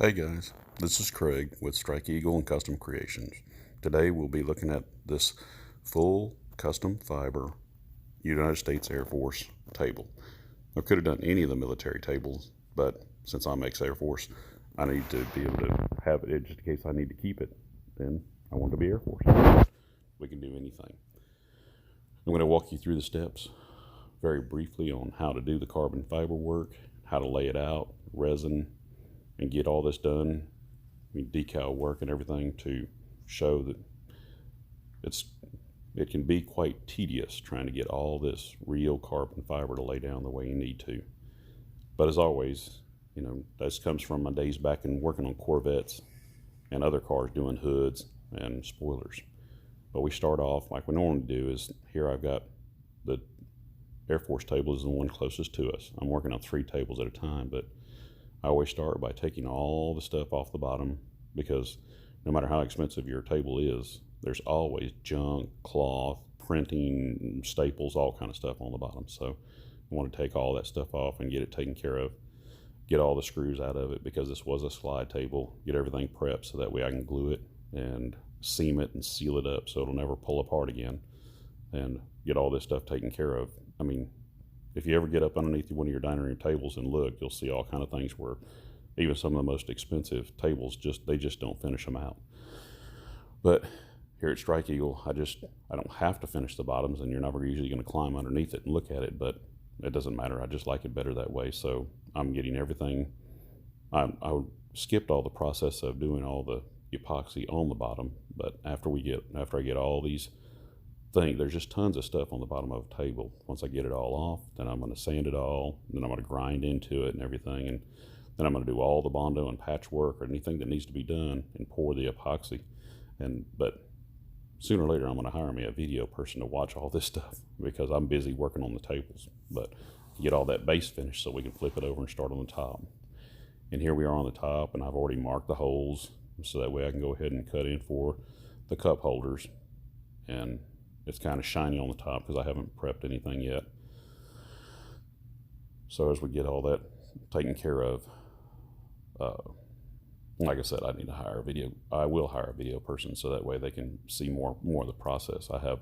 Hey guys, this is Craig with Strike Eagle and Custom Creations. Today we'll be looking at this full custom fiber United States Air Force table. I could have done any of the military tables, but since I'm ex-Air Force, I need to be able to have it just in case I need to keep it. Then I want to be Air Force. We can do anything. I'm going to walk you through the steps very briefly on how to do the carbon fiber work, how to lay it out, resin, and get all this done. Decal work and everything to show that it can be quite tedious trying to get all this real carbon fiber to lay down the way you need to. But as always, this comes from my days back in working on Corvettes and other cars doing hoods and spoilers. But we start off like we normally do. Is here I've got the Air Force table is the one closest to us. I'm working on 3 tables at a time, but I always start by taking all the stuff off the bottom, because no matter how expensive your table is, there's always junk, cloth, printing, staples, all kind of stuff on the bottom. So I want to take all that stuff off and get it taken care of, get all the screws out of it, because this was a slide table, get everything prepped so that way I can glue it and seam it and seal it up so it'll never pull apart again, and get all this stuff taken care of. If you ever get up underneath one of your dining room tables and look, you'll see all kind of things where even some of the most expensive tables they just don't finish them out. But here at Strike Eagle, I don't have to finish the bottoms, and you're never usually going to climb underneath it and look at it, but it doesn't matter. I just like it better that way. So I'm getting everything. I skipped all the process of doing all the epoxy on the bottom, but after I get all these things, there's just tons of stuff on the bottom of a table. Once I get it all off, then I'm going to sand it all, then I'm going to grind into it and everything, and then I'm going to do all the Bondo and patchwork or anything that needs to be done and pour the epoxy. But sooner or later I'm going to hire me a video person to watch all this stuff, because I'm busy working on the tables. But get all that base finished so we can flip it over and start on the top. And here we are on the top, and I've already marked the holes so that way I can go ahead and cut in for the cup holders. And it's kind of shiny on the top because I haven't prepped anything yet. So as we get all that taken care of, like I said, I will hire a video person so that way they can see more of the process. I have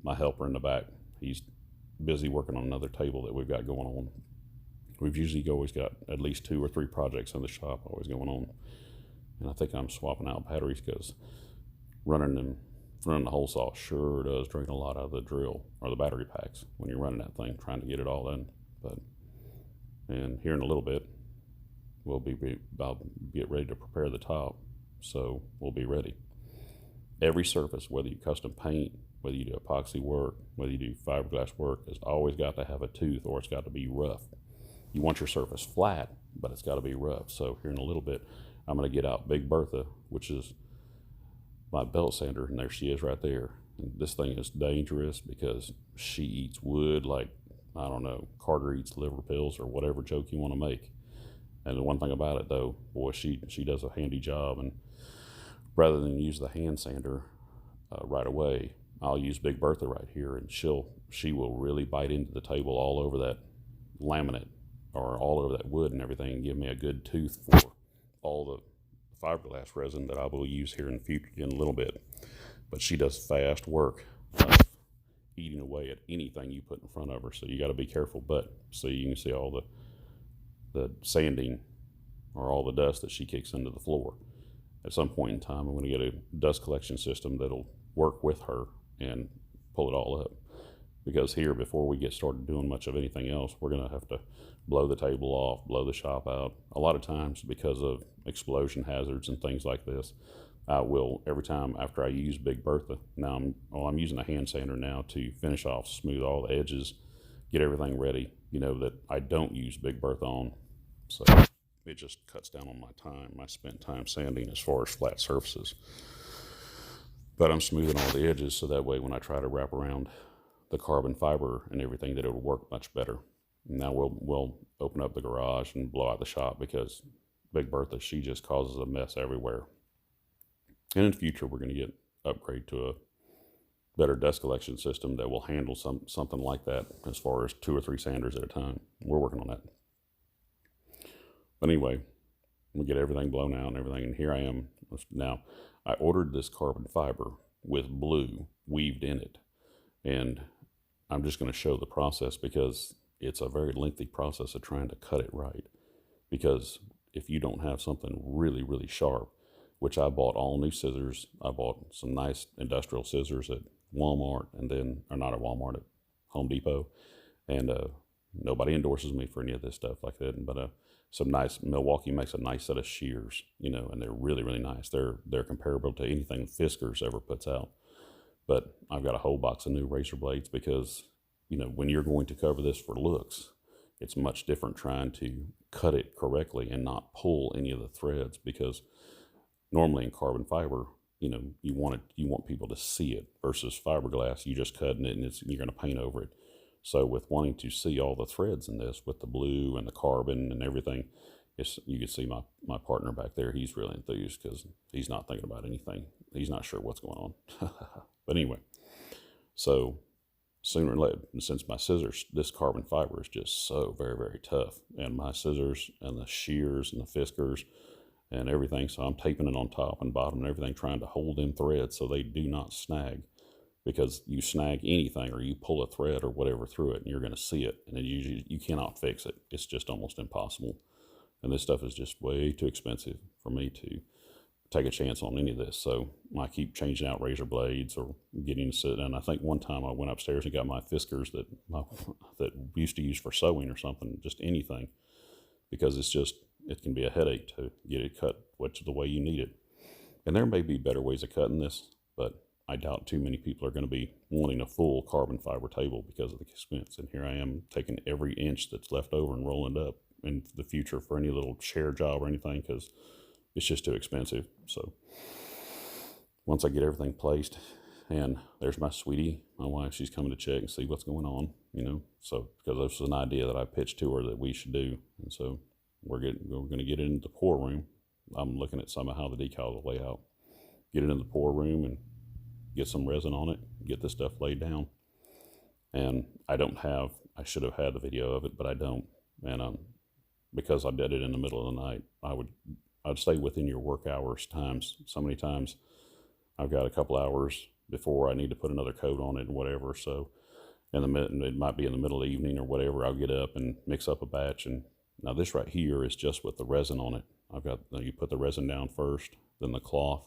my helper in the back. He's busy working on another table that we've got going on. We've usually always got at least 2 or 3 projects in the shop always going on. And I think I'm swapping out batteries, because running the hole saw sure does drain a lot out of the drill or the battery packs when you're running that thing, trying to get it all done. And here in a little bit, I'll get ready to prepare the top, so we'll be ready. Every surface, whether you custom paint, whether you do epoxy work, whether you do fiberglass work, has always got to have a tooth, or it's got to be rough. You want your surface flat, but it's got to be rough. So here in a little bit, I'm going to get out Big Bertha, which is my belt sander, and there she is right there. And this thing is dangerous because she eats wood like, I don't know, Carter eats liver pills, or whatever joke you want to make. And the one thing about it, though, boy, she does a handy job. And rather than use the hand sander right away, I'll use Big Bertha right here, and she will really bite into the table all over that laminate or all over that wood and everything, and give me a good tooth for all the fiberglass resin that I will use here in the future in a little bit. But she does fast work of eating away at anything you put in front of her, so you got to be careful. But so you can see all the sanding or all the dust that she kicks into the floor. At some point in time, I'm going to get a dust collection system that'll work with her and pull it all up. Because here, before we get started doing much of anything else, we're going to have to blow the table off, blow the shop out. A lot of times, because of explosion hazards and things like this, I will, every time after I use Big Bertha, now I'm using a hand sander now to finish off, smooth all the edges, get everything ready, that I don't use Big Bertha on. So it just cuts down on my spent time sanding as far as flat surfaces. But I'm smoothing all the edges so that way when I try to wrap around the carbon fiber and everything, that it'll work much better. Now we'll open up the garage and blow out the shop, because Big Bertha, she just causes a mess everywhere. And in the future, we're going to upgrade to a better dust collection system that will handle something like that, as far as 2 or 3 sanders at a time. We're working on that. But anyway, we get everything blown out and everything. And here I am. Now, I ordered this carbon fiber with blue weaved in it. And I'm just going to show the process because it's a very lengthy process of trying to cut it right. Because if you don't have something really, really sharp, which I bought all new scissors. I bought some nice industrial scissors at Walmart and then, or not at Walmart, at Home Depot. And nobody endorses me for any of this stuff like that. But some nice, Milwaukee makes a nice set of shears, you know, and they're really, really nice. They're comparable to anything Fiskars ever puts out. But I've got a whole box of new razor blades because, you know, when you're going to cover this for looks, it's much different trying to cut it correctly and not pull any of the threads, because normally in carbon fiber, you know, you want people to see it, versus fiberglass, you just cutting it and you're going to paint over it. So with wanting to see all the threads in this with the blue and the carbon and everything, you can see my partner back there. He's really enthused because he's not thinking about anything. He's not sure what's going on. But anyway, so sooner or later, since my scissors, this carbon fiber is just so very, very tough, and my scissors and the shears and the Fiskars and everything, so I'm taping it on top and bottom and everything, trying to hold them threads so they do not snag, because you snag anything or you pull a thread or whatever through it and you're going to see it, and you cannot fix it. It's just almost impossible. And this stuff is just way too expensive for me to take a chance on any of this. So I keep changing out razor blades or getting to sit down. I think one time I went upstairs and got my Fiskars that we used to use for sewing or something, just anything, because it can be a headache to get it cut the way you need it. And there may be better ways of cutting this, but I doubt too many people are going to be wanting a full carbon fiber table because of the expense. And here I am taking every inch that's left over and rolling it up in the future for any little chair job or anything, because it's just too expensive. So once I get everything placed, and there's my sweetie, my wife, she's coming to check and see what's going on, you know, so because this was an idea that I pitched to her that we should do. And so we're going to get it into the pour room. I'm looking at some of how the decals will lay out. Get it in the pour room and get some resin on it, get this stuff laid down. And I should have had the video of it, but I don't. And because I did it in the middle of the night, I'd stay within your work hours times. So many times I've got a couple hours before I need to put another coat on it and whatever. So it might be in the middle of the evening or whatever, I'll get up and mix up a batch. And now this right here is just with the resin on it. You put the resin down first, then the cloth,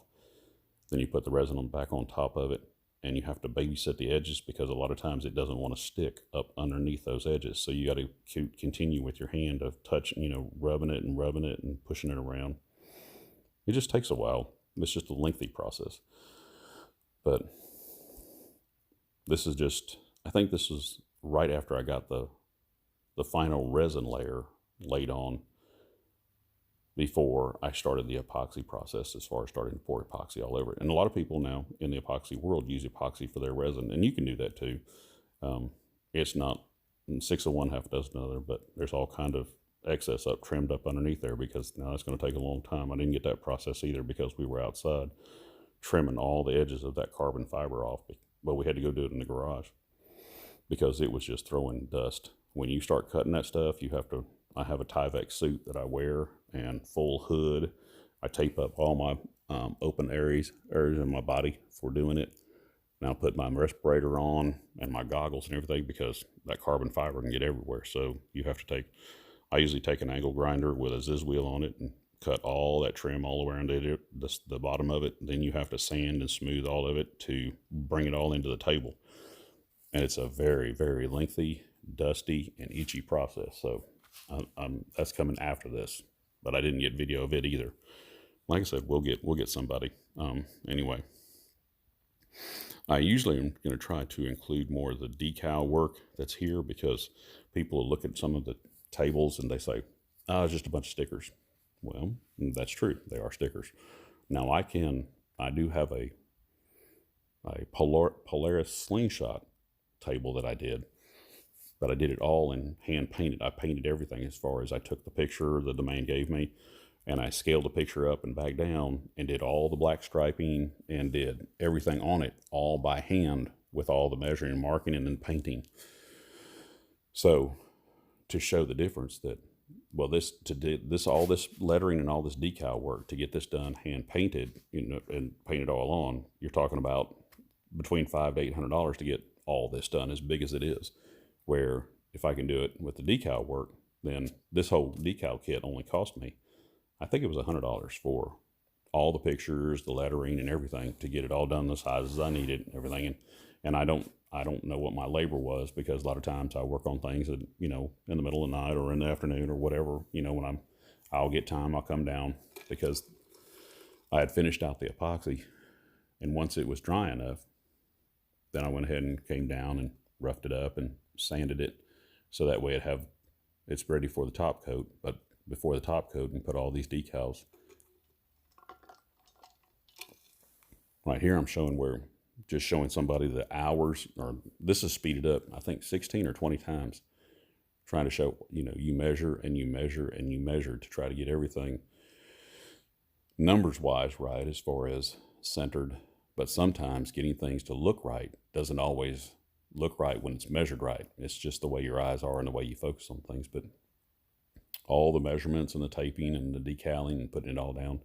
then you put the resin back on top of it, and you have to babysit the edges because a lot of times it doesn't want to stick up underneath those edges. So you got to continue with your hand of touching, you know, rubbing it and pushing it around. It just takes a while. It's just a lengthy process. But I think this is right after I got the final resin layer laid on before I started the epoxy process, as far as starting to pour epoxy all over it. And a lot of people now in the epoxy world use epoxy for their resin, and you can do that too. It's not 6 of one, half a dozen of the other, but there's all kind of excess trimmed up underneath there, because now it's going to take a long time. I didn't get that process either because we were outside trimming all the edges of that carbon fiber off, but we had to go do it in the garage because it was just throwing dust. When you start cutting that stuff, I have a Tyvek suit that I wear and full hood. I tape up all my open areas in my body for doing it. Now put my respirator on and my goggles and everything, because that carbon fiber can get everywhere. So I usually take an angle grinder with a Ziz wheel on it and cut all that trim all around the bottom of it. Then you have to sand and smooth all of it to bring it all into the table. And it's a very, very lengthy, dusty, and itchy process. So that's coming after this, but I didn't get video of it either. Like I said, we'll get somebody. Anyway, I usually am going to try to include more of the decal work that's here, because people will look at some of the tables and they say, "Oh, it's just a bunch of stickers." Well, that's true. They are stickers. Now I do have a Polaris slingshot table that I did. But I did it all in hand painted. I painted everything, as far as I took the picture the domain gave me, and I scaled the picture up and back down and did all the black striping and did everything on it all by hand with all the measuring and marking and then painting. So to show the difference that Well, this to do this, all this lettering and all this decal work to get this done hand painted, and painted all on, you're talking about between $500 to $800 to get all this done, as big as it is. Where if I can do it with the decal work, then this whole decal kit only cost me, I think it was $100 for all the pictures, the lettering, and everything to get it all done the sizes I needed, and everything. And I don't know what my labor was, because a lot of times I work on things that, in the middle of the night or in the afternoon or whatever, when I'll get time, I'll come down, because I had finished out the epoxy, and once it was dry enough, then I went ahead and came down and roughed it up and sanded it, so that way it's ready for the top coat. But before the top coat, and put all these decals. Right here, I'm just showing somebody the hours, or this is speeded up, I think 16 or 20 times, trying to show, you measure and you measure and you measure to try to get everything numbers wise right, as far as centered. But sometimes getting things to look right doesn't always look right when it's measured right. It's just the way your eyes are and the way you focus on things. But all the measurements and the taping and the decaling and putting it all down,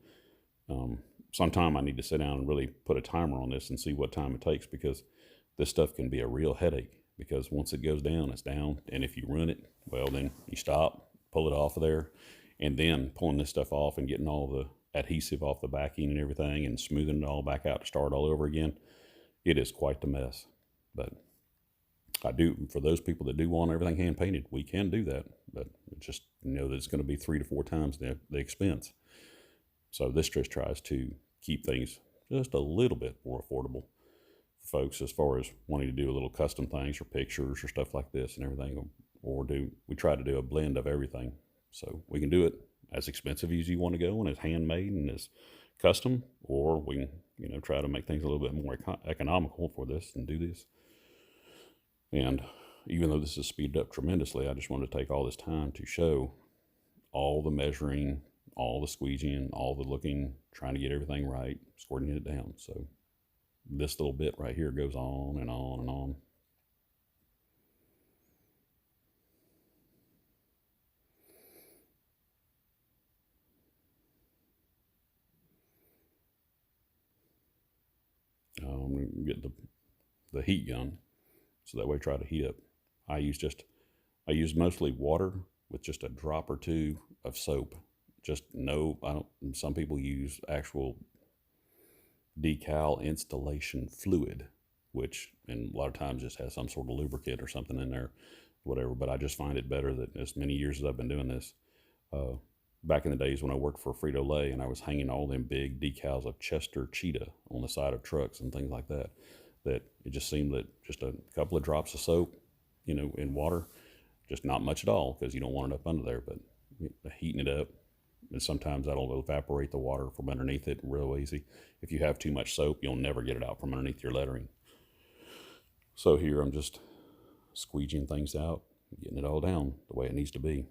sometime I need to sit down and really put a timer on this and see what time it takes, because this stuff can be a real headache, because once it goes down, it's down. And if you ruin it, well, then you stop, pull it off of there, and then pulling this stuff off and getting all the adhesive off the backing and everything and smoothing it all back out to start all over again. It is quite the mess. But I do, for those people that do want everything hand painted, we can do that, but just know that it's going to be 3 to 4 times the expense. So this just tries to keep things just a little bit more affordable for folks, as far as wanting to do a little custom things or pictures or stuff like this and everything, we try to do a blend of everything. So we can do it as expensive as you want to go and as handmade and as custom, or we can, try to make things a little bit more economical for this and do this. And even though this is speeded up tremendously, I just wanted to take all this time to show all the measuring, all the squeegeeing, all the looking, trying to get everything right, squirting it down. So this little bit right here goes on and on and on. I'm going to get the heat gun, so that way try to heat up. I use mostly water with just a drop or two of soap. Some people use actual decal installation fluid, which and a lot of times just has some sort of lubricant or something in there, whatever. But I just find it better that, as many years as I've been doing this, back in the days when I worked for Frito-Lay and I was hanging all them big decals of Chester Cheetah on the side of trucks and things like that, that it just seemed that just a couple of drops of soap, in water, just not much at all, because you don't want it up under there, but heating it up, and sometimes that'll evaporate the water from underneath it real easy. If you have too much soap, you'll never get it out from underneath your lettering. So here I'm just squeegeeing things out, getting it all down the way it needs to be.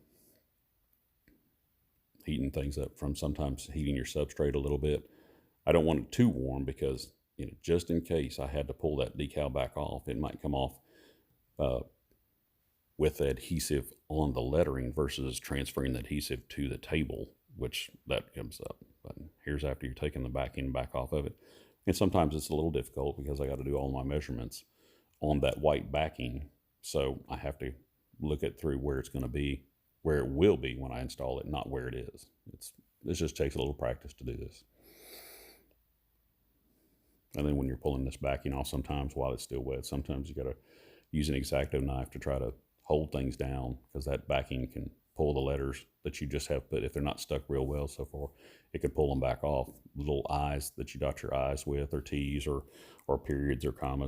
Heating things up, from sometimes heating your substrate a little bit. I don't want it too warm, because just in case I had to pull that decal back off, it might come off with adhesive on the lettering versus transferring the adhesive to the table, which that comes up. But here's after you're taking the backing back off of it. And sometimes it's a little difficult, because I got to do all my measurements on that white backing. So I have to look it through where it's going to be, where it will be when I install it, not where it is. This just takes a little practice to do this. And then when you're pulling this backing off, sometimes while it's still wet, sometimes you got to use an X-Acto knife to try to hold things down, because that backing can pull the letters that you just have put, if they're not stuck real well so far, it could pull them back off. Little I's that you dot your I's with, or T's, or periods or commas.